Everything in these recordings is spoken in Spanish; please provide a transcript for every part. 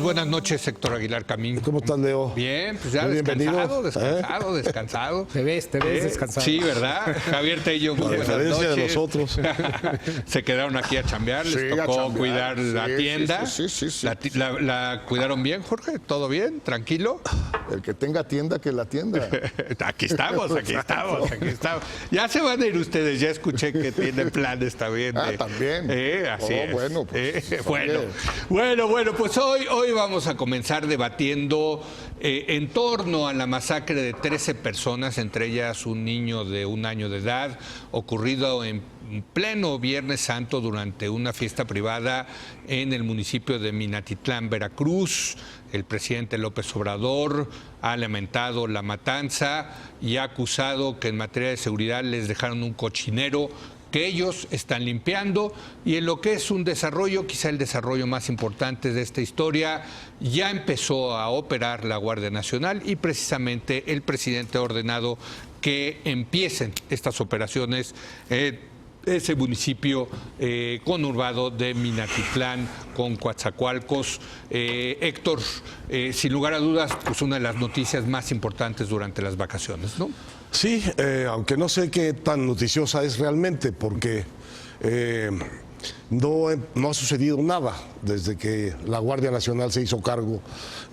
buenas noches, Héctor Aguilar Camín. ¿Cómo estás, Leo? Bien, pues ya Bienvenido. descansado. Te ves descansado. Sí, ¿verdad? Javier Tello, muy buenas noches. A diferencia de nosotros. Se quedaron aquí a chambear, les Sí, tocó a chambear. cuidar la tienda. Sí. ¿La cuidaron bien, Jorge? ¿Todo bien? ¿Tranquilo? El que tenga tienda, que la tienda. Aquí estamos. Ya se van a ir ustedes, ya escuché que tienen planes también. También. Así es. Bueno, pues. Bueno, pues hoy vamos a comenzar debatiendo en torno a la masacre de 13 personas, entre ellas un niño de 1 año de edad, ocurrido en pleno Viernes Santo durante una fiesta privada en el municipio de Minatitlán, Veracruz. El presidente López Obrador ha lamentado la matanza y ha acusado que en materia de seguridad les dejaron un cochinero que ellos están limpiando, y en lo que es un desarrollo, quizá el desarrollo más importante de esta historia, ya empezó a operar la Guardia Nacional y precisamente el presidente ha ordenado que empiecen estas operaciones ese municipio conurbado de Minatitlán con Coatzacoalcos. Héctor, sin lugar a dudas, pues una de las noticias más importantes durante las vacaciones, ¿no? Sí, aunque no sé qué tan noticiosa es realmente, porque no ha sucedido nada desde que la Guardia Nacional se hizo cargo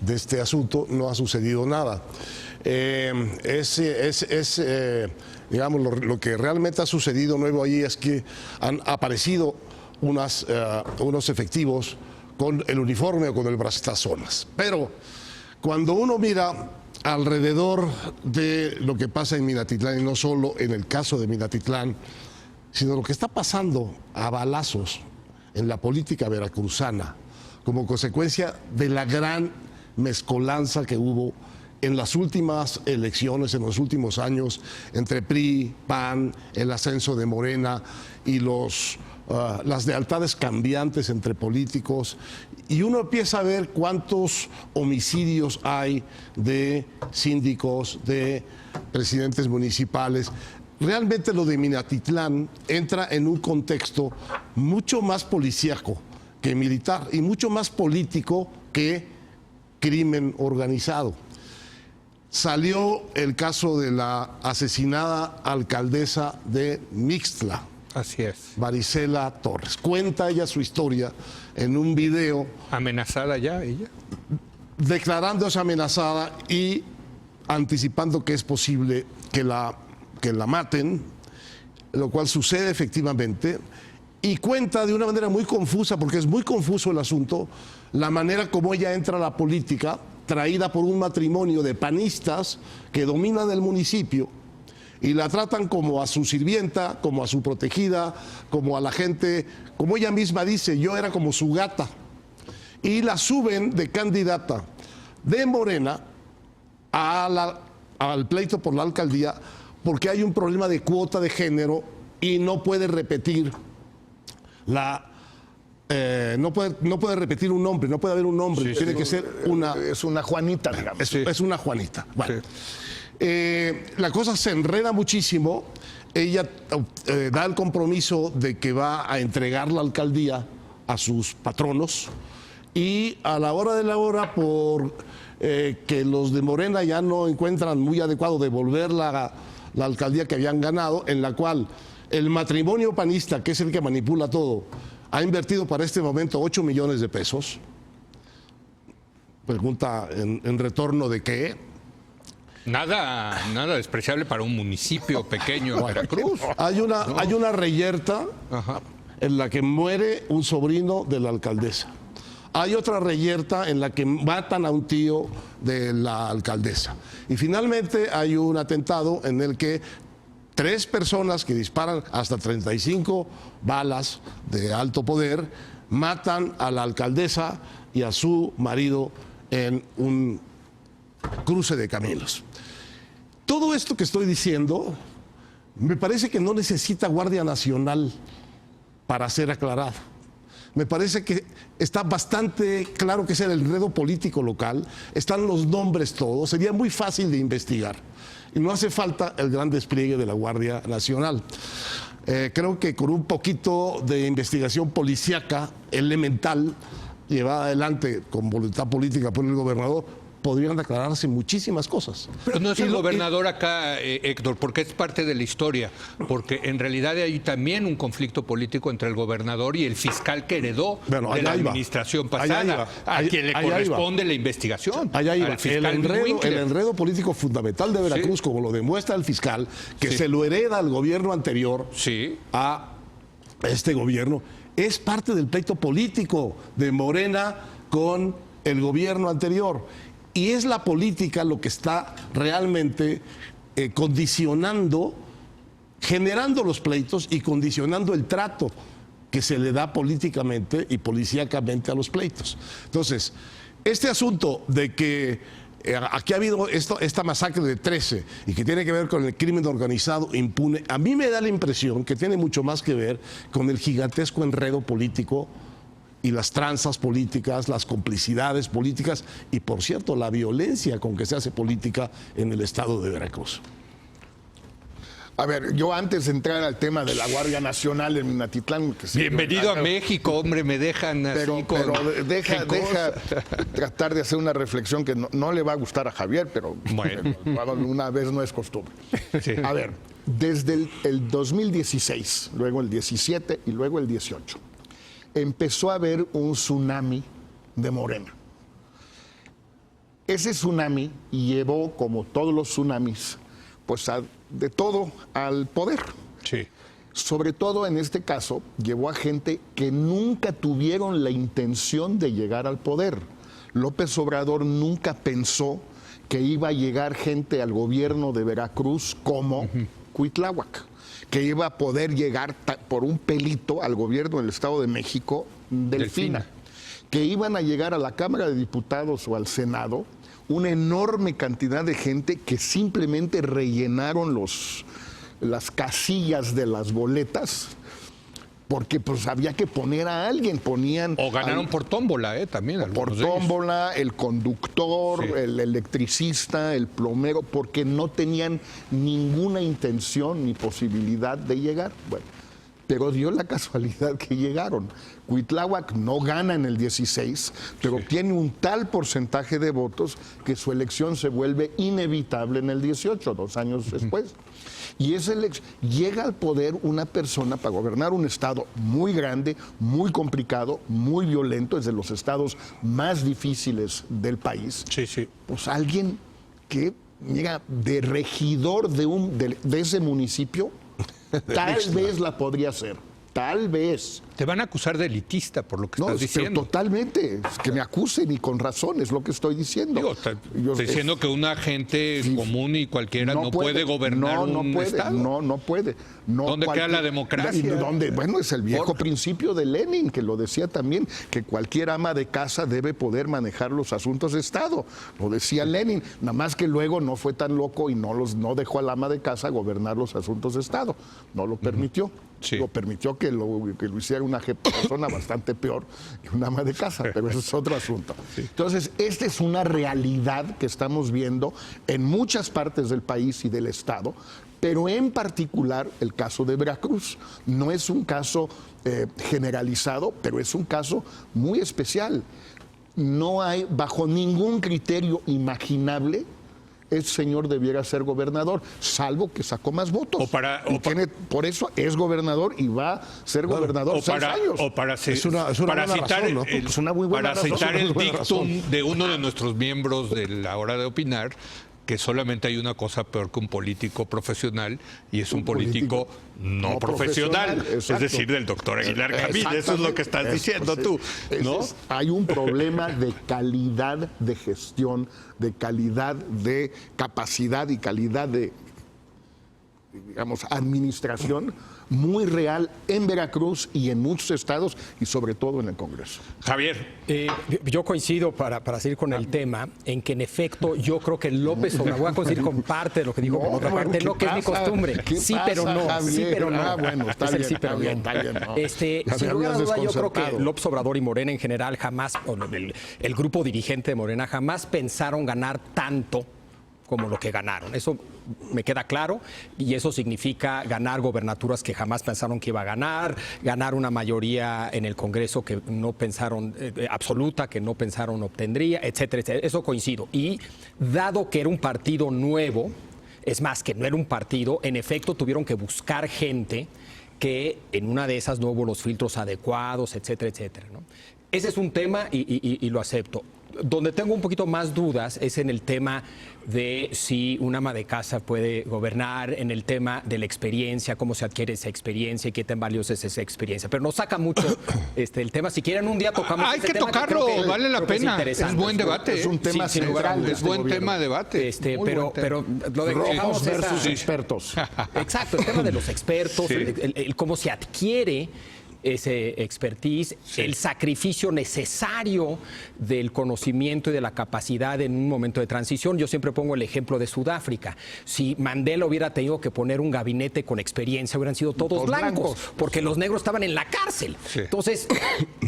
de este asunto. No ha sucedido nada. Digamos, lo que realmente ha sucedido nuevo allí es que han aparecido unos efectivos con el uniforme o con el brazazonas. Pero cuando uno mira alrededor de lo que pasa en Minatitlán, y no solo en el caso de Minatitlán, sino lo que está pasando a balazos en la política veracruzana, como consecuencia de la gran mezcolanza que hubo en las últimas elecciones, en los últimos años, entre PRI, PAN, el ascenso de Morena y las lealtades cambiantes entre políticos, y uno empieza a ver cuántos homicidios hay de síndicos, de presidentes municipales. Realmente lo de Minatitlán entra en un contexto mucho más policíaco que militar y mucho más político que crimen organizado. Salió el caso de la asesinada alcaldesa de Mixtla. Así es. Marisela Torres. Cuenta ella su historia en un video. ¿Amenazada ya ella? Declarándose amenazada y anticipando que es posible que la maten, lo cual sucede efectivamente. Y cuenta de una manera muy confusa, porque es muy confuso el asunto, la manera como ella entra a la política, traída por un matrimonio de panistas que dominan el municipio y la tratan como a su sirvienta, como a su protegida, como a la gente, como ella misma dice, yo era como su gata. Y la suben de candidata de Morena al pleito por la alcaldía, porque hay un problema de cuota de género y no puede repetir no puede repetir un nombre, no puede haber un nombre, tiene que ser una... Es una Juanita, digamos. Es una Juanita. Bueno, la cosa se enreda muchísimo. Ella da el compromiso de que va a entregar la alcaldía a sus patronos, y a la hora de la hora, por que los de Morena ya no encuentran muy adecuado devolver la alcaldía que habían ganado, en la cual el matrimonio panista, que es el que manipula todo, ha invertido para este momento 8 millones de pesos. Pregunta, ¿en retorno de qué? Nada despreciable para un municipio pequeño de Veracruz. Hay una reyerta en la que muere un sobrino de la alcaldesa. Hay otra reyerta en la que matan a un tío de la alcaldesa. Y finalmente hay un atentado en el que 3 personas que disparan hasta 35 balas de alto poder matan a la alcaldesa y a su marido en un cruce de caminos. Todo esto que estoy diciendo me parece que no necesita Guardia Nacional para ser aclarado. Me parece que está bastante claro que es el enredo político local, están los nombres todos, sería muy fácil de investigar. Y no hace falta el gran despliegue de la Guardia Nacional. Creo que con un poquito de investigación policíaca elemental llevada adelante con voluntad política por el gobernador, podrían declararse muchísimas cosas. Pero no es el gobernador acá, Héctor, porque es parte de la historia, porque en realidad hay también un conflicto político entre el gobernador y el fiscal que heredó de la administración pasada, a quien le corresponde la investigación. Allá iba. El enredo político fundamental de Veracruz, como lo demuestra el fiscal, que se lo hereda al gobierno anterior a este gobierno, es parte del pleito político de Morena con el gobierno anterior. Y es la política lo que está realmente condicionando, generando los pleitos y condicionando el trato que se le da políticamente y policíacamente a los pleitos. Entonces, este asunto de que aquí ha habido esta masacre de 13 y que tiene que ver con el crimen organizado impune, a mí me da la impresión que tiene mucho más que ver con el gigantesco enredo político y las tranzas políticas, las complicidades políticas y, por cierto, la violencia con que se hace política en el estado de Veracruz. A ver, yo antes de entrar al tema de la Guardia Nacional en Minatitlán... Que bienvenido a México, hombre, me dejan así pero deja tratar de hacer una reflexión que no le va a gustar a Javier, pero bueno, una vez no es costumbre. Sí. A ver, desde el 2016, luego el 17 y luego el 18, empezó a haber un tsunami de Morena. Ese tsunami llevó, como todos los tsunamis, pues de todo al poder. Sí. Sobre todo en este caso, llevó a gente que nunca tuvieron la intención de llegar al poder. López Obrador nunca pensó que iba a llegar gente al gobierno de Veracruz como Cuitláhuac, que iba a poder llegar por un pelito al gobierno del Estado de México, Delfina, que iban a llegar a la Cámara de Diputados o al Senado una enorme cantidad de gente que simplemente rellenaron las casillas de las boletas, porque pues había que poner a alguien, o ganaron por tómbola, también. Por tómbola, el conductor, el electricista, el plomero, porque no tenían ninguna intención ni posibilidad de llegar. Bueno, pero dio la casualidad que llegaron. Cuitláhuac no gana en el 16, pero tiene un tal porcentaje de votos que su elección se vuelve inevitable en el 18, 2 años después. Y llega al poder una persona para gobernar un estado muy grande, muy complicado, muy violento, es de los estados más difíciles del país. Sí. Pues alguien que llega de regidor de ese municipio, tal vez la podría hacer. Tal vez. Te van a acusar de elitista por lo que estás diciendo. Pero totalmente. Que me acusen y con razón, es lo que estoy diciendo. Estoy diciendo que una gente común y cualquiera no puede gobernar un estado. No puede. ¿Dónde queda la democracia? Bueno, es el viejo principio de Lenin, que lo decía también, que cualquier ama de casa debe poder manejar los asuntos de Estado. Lo decía Lenin, nada más que luego no fue tan loco y no dejó al ama de casa gobernar los asuntos de Estado. No lo permitió. Sí. Lo permitió que lo hiciera una persona bastante peor que una ama de casa, pero eso es otro asunto. Sí. Entonces, esta es una realidad que estamos viendo en muchas partes del país y del Estado, pero en particular el caso de Veracruz. No es un caso generalizado, pero es un caso muy especial. No hay, bajo ningún criterio imaginable, ese señor debiera ser gobernador, salvo que sacó más votos. Por eso es gobernador y va a ser gobernador 6 años. O para citar el dictum de uno de nuestros miembros de la hora de opinar, que solamente hay una cosa peor que un político profesional, y es un político no profesional. Es decir, del doctor Aguilar Camín. Eso es lo que estás diciendo tú, ¿no? Hay un problema de calidad de gestión, de calidad de capacidad y calidad de, digamos, administración muy real en Veracruz y en muchos estados y sobre todo en el Congreso. Javier. Yo coincido, para seguir con el tema, en que en efecto yo creo que López Obrador, voy a coincidir con parte de lo que dijo, con otra parte, no, que es mi costumbre. Sí, pero no. Sí, pero no. Bueno, está bien, sí, pero bien. Sin lugar a duda, yo creo que López Obrador y Morena en general jamás, el grupo dirigente de Morena jamás pensaron ganar tanto como lo que ganaron. Eso me queda claro y eso significa ganar gobernaturas que jamás pensaron que iba a ganar una mayoría en el Congreso que no pensaron, absoluta, que no pensaron obtendría, etcétera, etcétera. Eso coincido. Y dado que era un partido nuevo, es más, que no era un partido, en efecto tuvieron que buscar gente que en una de esas no hubo los filtros adecuados, etcétera, etcétera, ¿no? Ese es un tema y lo acepto. Donde tengo un poquito más dudas es en el tema de si un ama de casa puede gobernar, en el tema de la experiencia, cómo se adquiere esa experiencia y qué tan valiosa es esa experiencia. Pero nos saca mucho el tema. Si quieren un día tocamos hay ese que tema, tocarlo, vale la pena. Es buen debate. Es un tema central. Es buen tema de debate. Pero lo dejamos Rojos versus esa... expertos. Exacto, el tema de los expertos, el cómo se adquiere ese expertise, el sacrificio necesario del conocimiento y de la capacidad en un momento de transición. Yo siempre pongo el ejemplo de Sudáfrica. Si Mandela hubiera tenido que poner un gabinete con experiencia, hubieran sido todos blancos, porque los negros estaban en la cárcel. Sí. Entonces,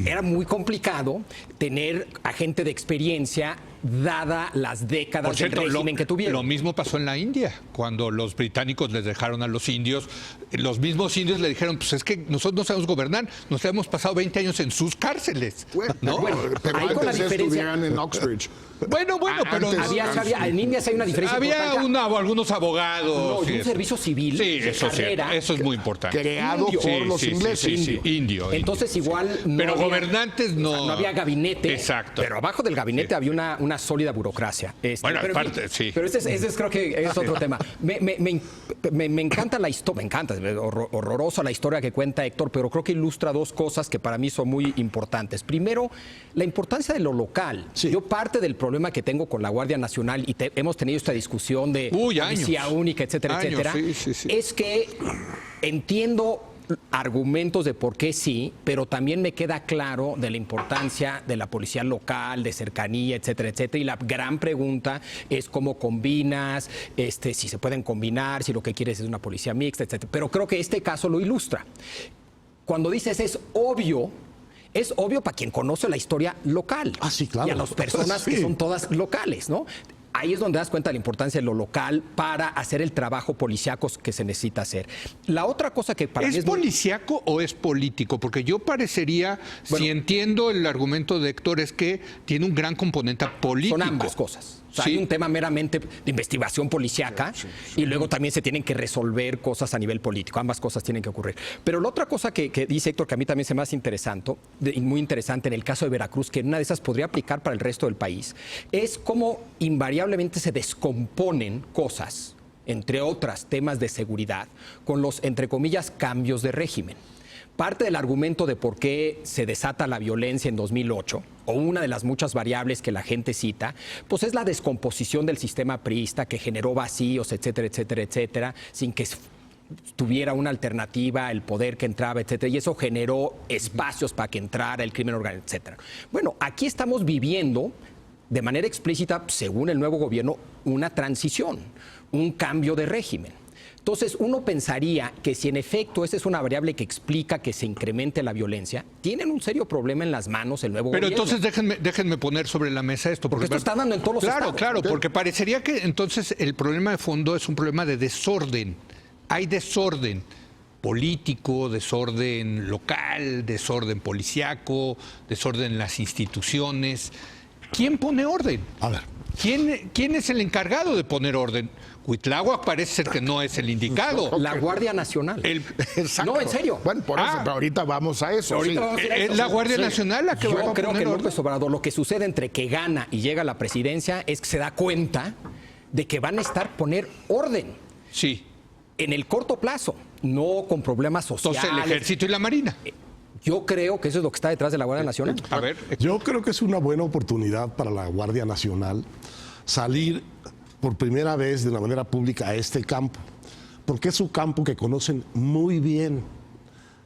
era muy complicado tener a gente de experiencia dada las décadas del régimen que tuvieron. Lo mismo pasó en la India, cuando los británicos les dejaron a los indios, los mismos indios le dijeron, pues es que nosotros no sabemos gobernar, nos hemos pasado 20 años en sus cárceles. ¿No? Bueno, pero ahí con la antes diferencia... estudiaban en Oxbridge. Bueno, pero... en India sí hay una diferencia había algunos abogados. No, y un servicio civil de carrera. Eso es muy importante. Creado por los ingleses. Indio. Entonces igual no pero había, gobernantes no... No había gabinete. Exacto. Pero abajo del gabinete había una sólida burocracia. Bueno, pero, aparte, sí. Pero ese es, creo que es otro tema. Me encanta la historia, me encanta, horrorosa la historia que cuenta Héctor, pero creo que ilustra dos cosas que para mí son muy importantes. Primero, la importancia de lo local. Sí. Yo parte del problema que tengo con la Guardia Nacional, y hemos tenido esta discusión de policía única, etcétera, etcétera, es que entiendo argumentos de por qué sí, pero también me queda claro de la importancia de la policía local, de cercanía, etcétera, etcétera. Y la gran pregunta es cómo combinas, si se pueden combinar, si lo que quieres es una policía mixta, etcétera. Pero creo que este caso lo ilustra. Cuando dices es obvio para quien conoce la historia local. Ah, sí, claro. Y a las personas que son todas locales, ¿no? Ahí es donde das cuenta de la importancia de lo local para hacer el trabajo policíaco que se necesita hacer. La otra cosa que para mí ¿Es policíaco o es político? Porque yo parecería, si entiendo el argumento de Héctor, es que tiene un gran componente político. Son ambas cosas. O sea, hay un tema meramente de investigación policíaca y luego también se tienen que resolver cosas a nivel político. Ambas cosas tienen que ocurrir. Pero la otra cosa que dice Héctor, que a mí también se me hace interesante, muy interesante en el caso de Veracruz, que una de esas podría aplicar para el resto del país, es cómo invariablemente se descomponen cosas, entre otras temas de seguridad, con los, entre comillas, cambios de régimen. Parte del argumento de por qué se desata la violencia en 2008, o una de las muchas variables que la gente cita, pues es la descomposición del sistema priista que generó vacíos, etcétera, etcétera, etcétera, sin que tuviera una alternativa, el poder que entraba, etcétera, y eso generó espacios para que entrara el crimen organizado, etcétera. Bueno, aquí estamos viviendo de manera explícita, según el nuevo gobierno, una transición, un cambio de régimen. Entonces, uno pensaría que si en efecto esa es una variable que explica que se incremente la violencia, tienen un serio problema en las manos el nuevo gobierno. Pero entonces déjenme poner sobre la mesa esto. Porque esto está dando en todos los estados. Claro, porque parecería que entonces el problema de fondo es un problema de desorden. Hay desorden político, desorden local, desorden policíaco, desorden en las instituciones. ¿Quién pone orden? A ver. ¿Quién es el encargado de poner orden? Cuitláhuac parece ser que no es el indicado. La Guardia Nacional. Exacto. No, en serio. Bueno, por eso, pero ahorita vamos a eso. ¿Es la Guardia Nacional la que va a poner creo que orden? López Obrador, lo que sucede entre que gana y llega a la presidencia es que se da cuenta de que van a estar poner orden. Sí. En el corto plazo, no con problemas sociales. Entonces el Ejército y la Marina. Yo creo que eso es lo que está detrás de la Guardia Nacional. A ver. Yo creo que es una buena oportunidad para la Guardia Nacional salir por primera vez de una manera pública a este campo, porque es un campo que conocen muy bien.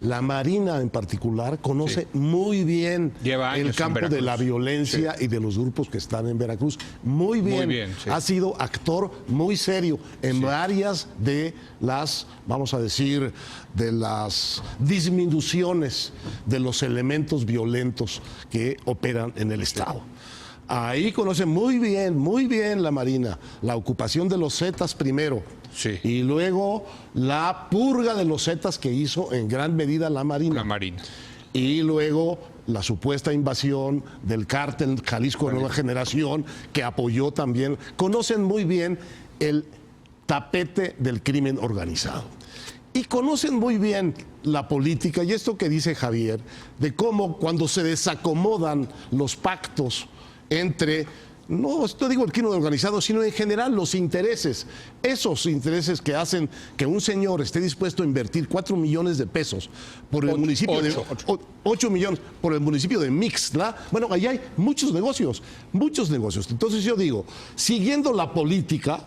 La Marina en particular conoce muy bien el campo de la violencia y de los grupos que están en Veracruz. Muy bien. Ha sido actor muy serio en varias de las, vamos a decir, de las disminuciones de los elementos violentos que operan en el Estado. Ahí conocen muy bien la Marina, la ocupación de los Zetas primero, Sí. y luego la purga de los Zetas que hizo en gran medida la Marina. La Marina. Y luego la supuesta invasión del cártel Jalisco Nueva Generación, que apoyó también. Conocen muy bien el tapete del crimen organizado. Y conocen muy bien la política, y esto que dice Javier, de cómo cuando se desacomodan los pactos entre, no digo el crimen organizado, sino en general los intereses, esos intereses que hacen que un señor esté dispuesto a invertir 4 millones de pesos por el municipio de 8 millones por el municipio de Mixtla. Bueno, ahí hay muchos negocios. Entonces yo digo, siguiendo la política,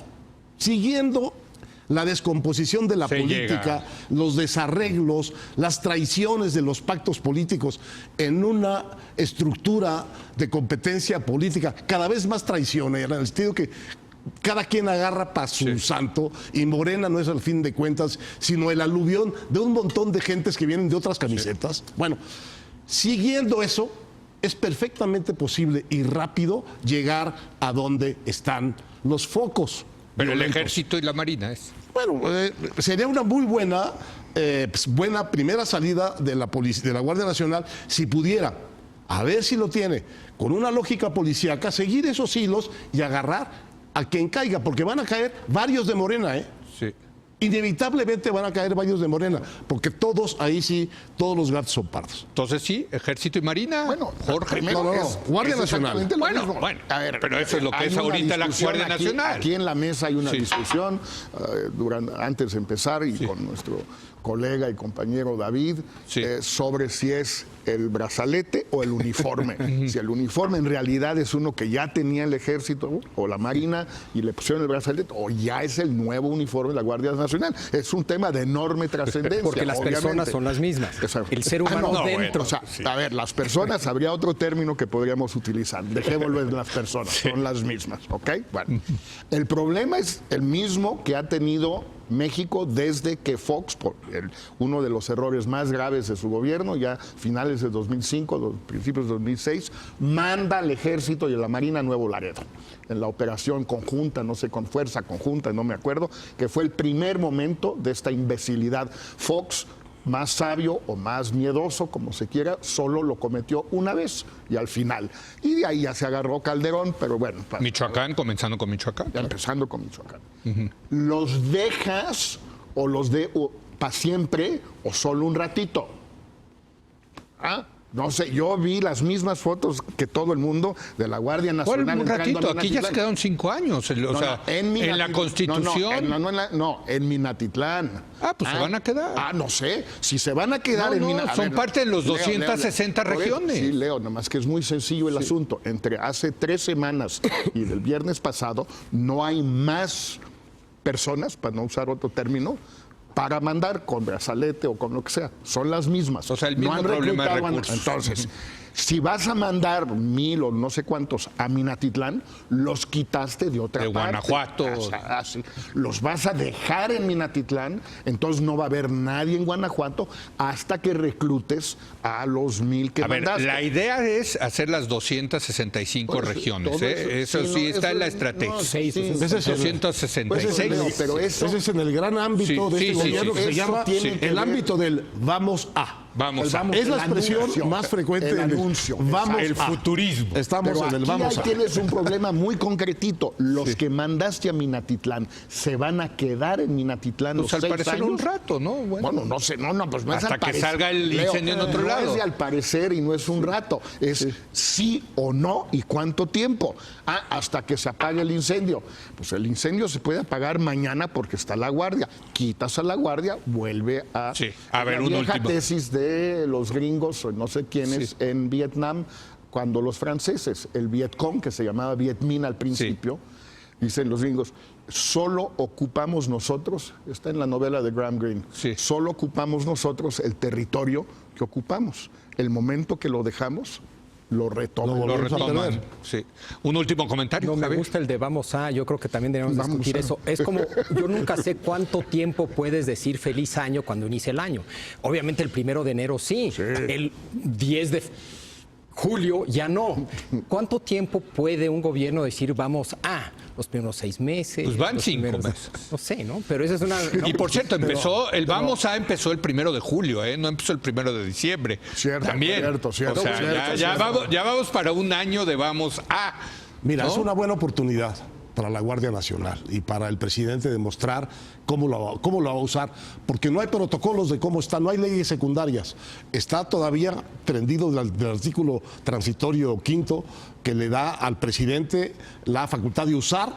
siguiendo la descomposición de la política, los desarreglos, las traiciones de los pactos políticos en una estructura de competencia política cada vez más traicionera, en el sentido que cada quien agarra para su santo, y Morena no es al fin de cuentas sino el aluvión de un montón de gentes que vienen de otras camisetas. Bueno, siguiendo eso, es perfectamente posible y rápido llegar a donde están los focos. Pero violentos. el Ejército y la Marina es. Bueno, sería una muy buena primera salida de la Guardia Nacional si pudiera, a ver si lo tiene, con una lógica policíaca, seguir esos hilos y agarrar a quien caiga, porque van a caer varios de Morena, ¿eh? Sí. Inevitablemente van a caer varios de Morena, porque todos ahí sí, todos los gatos son pardos. Entonces sí, Ejército y Marina. Bueno, Jorge. primero No, es Guardia Nacional. exactamente lo Bueno, mismo. bueno, A ver, pero eso es lo que hay es una ahorita la discusión Guardia aquí- Nacional. Aquí en la mesa hay una Sí. discusión antes de empezar y con nuestro colega y compañero David Sí. sobre si es el brazalete o el uniforme. Si el uniforme en realidad es uno que ya tenía el Ejército o la Marina y le pusieron el brazalete, o ya es el nuevo uniforme de la Guardia Nacional. Es un tema de enorme trascendencia. Porque las obviamente. personas son las mismas. Exacto. El ser humano no, dentro. O sea, a ver, las personas, habría otro término que podríamos utilizar. Dejémoslo en las personas, son las mismas, ¿ok? Bueno, el problema es el mismo que ha tenido México desde que Fox, uno de los errores más graves de su gobierno, ya finales de 2005, principios de 2006, manda al Ejército y a la Marina a Nuevo Laredo, en la operación conjunta, no sé, con fuerza conjunta, no me acuerdo, que fue el primer momento de esta imbecilidad. Fox, más sabio o más miedoso, como se quiera, solo lo cometió una vez y al final. Y de ahí ya se agarró Calderón, pero bueno. Michoacán, comenzando con Michoacán. Ya empezando con Michoacán. ¿Los dejas o los de para siempre o solo un ratito? ¿Ah? No sé, yo vi las mismas fotos que todo el mundo de la Guardia ¿Cuál Nacional. un ratito? entrando a Aquí ya se Minatitlán. quedaron 5 años. En la Constitución. En Minatitlán. Se van a quedar. No sé, si se van a quedar en Minatitlán. son parte de los 260 regiones. Sí, Leo, nomás que es muy sencillo el asunto. Entre hace 3 semanas y del viernes pasado, no hay más personas, para no usar otro término, para mandar con brazalete o con lo que sea. Son las mismas. O sea, el mismo han problema de reclutado recursos. Entonces, si vas a mandar 1000 o no sé cuántos a Minatitlán, los quitaste de otra De parte. Guanajuato. Sí. Los vas a dejar en Minatitlán, entonces no va a haber nadie en Guanajuato hasta que reclutes a los 1000 que A ver, mandaste. la idea es hacer las 265 Por eso, regiones. todo Eso no, sí está en la eso- estrategia. no, sí, Ese es el- 266. Leo, pero eso- Ese es en el gran ámbito Sí, de este sí, gobierno sí, que sí. se Eso llama tiene que el ver- ámbito del vamos a. Vamos a. Es la el expresión anuncio, más frecuente el del anuncio, vamos el a. futurismo. Estamos Pero en el aquí vamos ahí a. tienes un problema muy concretito. Los que mandaste a Minatitlán se van a quedar en Minatitlán Pues los al 6 parecer años. un rato, ¿no? Bueno, no sé, pues no es Hasta al que parecer. salga el Leo, incendio en otro no lado. es de al parecer y no es un rato, es sí o no y cuánto tiempo. Hasta que se apague el incendio. Pues el incendio se puede apagar mañana porque está la guardia. Quitas a la guardia, vuelve a... Sí, a ver, la un vieja último. tesis de los gringos o no sé quiénes en Vietnam, cuando los franceses, el Vietcong, que se llamaba Viet Minh al principio, dicen los gringos, solo ocupamos nosotros, está en la novela de Graham Greene, solo ocupamos nosotros el territorio que ocupamos. El momento que lo dejamos, lo retomamos. Lo volvemos a retoman. tener. Sí. Un último comentario. No me Javier. gusta el de vamos a, yo creo que también debemos Vamos discutir a. eso. Es como, yo nunca sé cuánto tiempo puedes decir feliz año cuando inicia el año. Obviamente el 1 de enero sí. El 10 de julio ya no. ¿Cuánto tiempo puede un gobierno decir vamos a los primeros 6 meses? Pues van los 5 primeros- meses. No sé, ¿no? Pero esa es una... Y por cierto, empezó el empezó el 1 de julio, no empezó el 1 de diciembre. Cierto, También. cierto. O sea, Cierto. ya vamos para un año de vamos a. Mira, ¿no? es una buena oportunidad para la Guardia Nacional y para el presidente demostrar cómo lo va a usar, porque no hay protocolos de cómo está, no hay leyes secundarias. Está todavía prendido del artículo transitorio 5 que le da al presidente la facultad de usar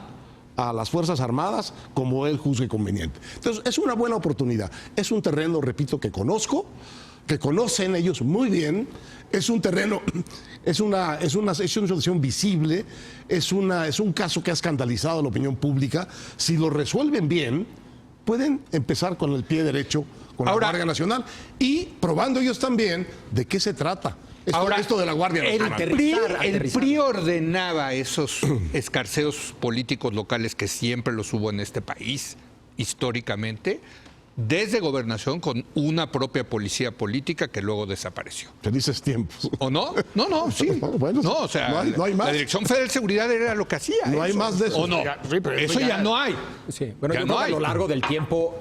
a las Fuerzas Armadas como él juzgue conveniente. Entonces, es una buena oportunidad. Es un terreno, repito, que conozco, que conocen ellos muy bien. Es un terreno, es una situación visible, es un caso que ha escandalizado a la opinión pública. Si lo resuelven bien, pueden empezar con el pie derecho con la Ahora, Guardia Nacional y probando ellos también de qué se trata. Esto de la Guardia Nacional. El PRI ordenaba esos escarceos políticos locales que siempre los hubo en este país, históricamente, desde gobernación con una propia policía política que luego desapareció. Felices tiempos. ¿O no? No, sí. Bueno, no, o sea, no hay más. la Dirección Federal de Seguridad era lo que hacía. No hay más de eso. ¿O no? Sí, pero eso ya no hay. Sí, bueno, Ya yo no creo que hay. a lo largo del tiempo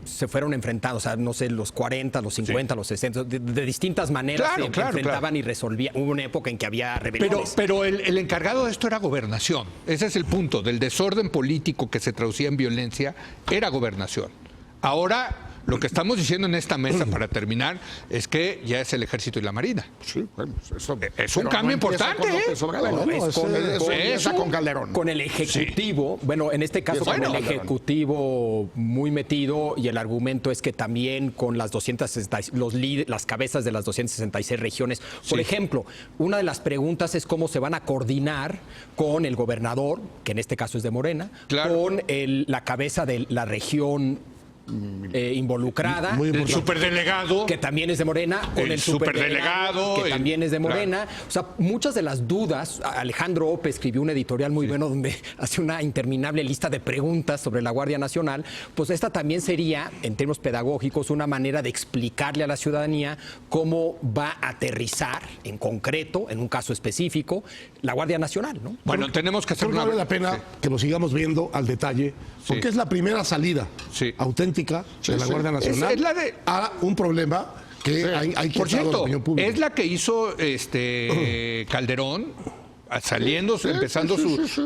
se fueron enfrentando, o sea, no sé, los 40, los 50, los 60, de distintas maneras Claro, se claro, enfrentaban y resolvían. Hubo una época en que había rebeliones. Pero el encargado de esto era gobernación. Ese es el punto. Del desorden político que se traducía en violencia, era gobernación. Ahora, lo que estamos diciendo en esta mesa, para terminar, es que ya es el Ejército y la Marina. Sí, bueno, eso, Es un pero cambio empieza importante, con ¿eh? López Obrador. No, es ese- con- Eso con- empieza con Calderón. Con el Ejecutivo, bueno, en este caso Bueno, con el Calderón. Ejecutivo muy metido, y el argumento es que también con las 260, las cabezas de las 266 regiones. Por ejemplo, una de las preguntas es cómo se van a coordinar con el gobernador, que en este caso es de Morena, Claro. con la cabeza de la región involucrada. Muy El importante. Pues, superdelegado. Que también es de Morena, con El el superdelegado, superdelegado, que también es de claro. Morena. O sea, muchas de las dudas, Alejandro Ope escribió un editorial muy bueno donde hace una interminable lista de preguntas sobre la Guardia Nacional. Pues esta también sería, en términos pedagógicos, una manera de explicarle a la ciudadanía cómo va a aterrizar en concreto, en un caso específico, la Guardia Nacional, ¿no? Bueno, tenemos que hacer Creo que una... vale la pena que lo sigamos viendo al detalle, porque Sí. es la primera salida Sí. auténtica de la sí. Guardia Nacional Es la de- a un problema que hay que Por echar a la cierto, opinión pública. es la que hizo Calderón saliendo, empezando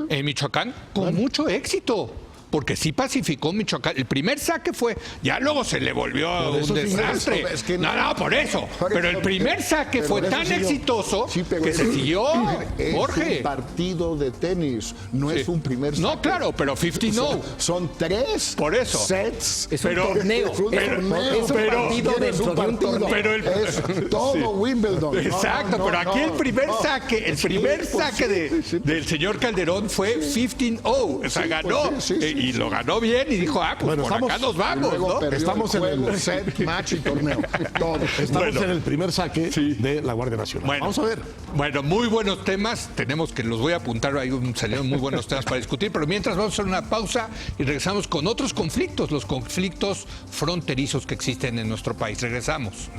en Michoacán con mucho éxito. Porque sí pacificó Michoacán. El primer saque fue, ya luego se le volvió Por eso un sí, desastre. es que no, por eso. Por Pero eso, el primer saque pero fue por eso tan siguió. exitoso Sí, pero que es se siguió. Es Jorge. un partido de tenis, no Sí. es un primer No, saque. claro, pero 50 no. Son 3 Por eso. sets. Es Pero- un torneo. Es un torneo. Es un pero- partido Tienes dentro de un partido. torneo. Pero es todo Wimbledon. No, Exacto, no, pero aquí no, el primer no. saque, el Sí, primer pues saque sí, del señor Calderón fue 15-0. O sea, Sí, ganó. pues sí, Y lo ganó bien y dijo, pues Bueno, por acá nos Y vamos, luego ¿no? perdió Estamos en el juego, el- set, match y torneo. Todo. Estamos Bueno. en el primer saque de la Guardia Nacional. Bueno, Vamos a ver. Bueno, muy buenos temas. Los voy a apuntar, salieron muy buenos temas para discutir, pero mientras vamos a hacer una pausa y regresamos con otros conflictos, los conflictos fronterizos que existen en nuestro país. Regresamos.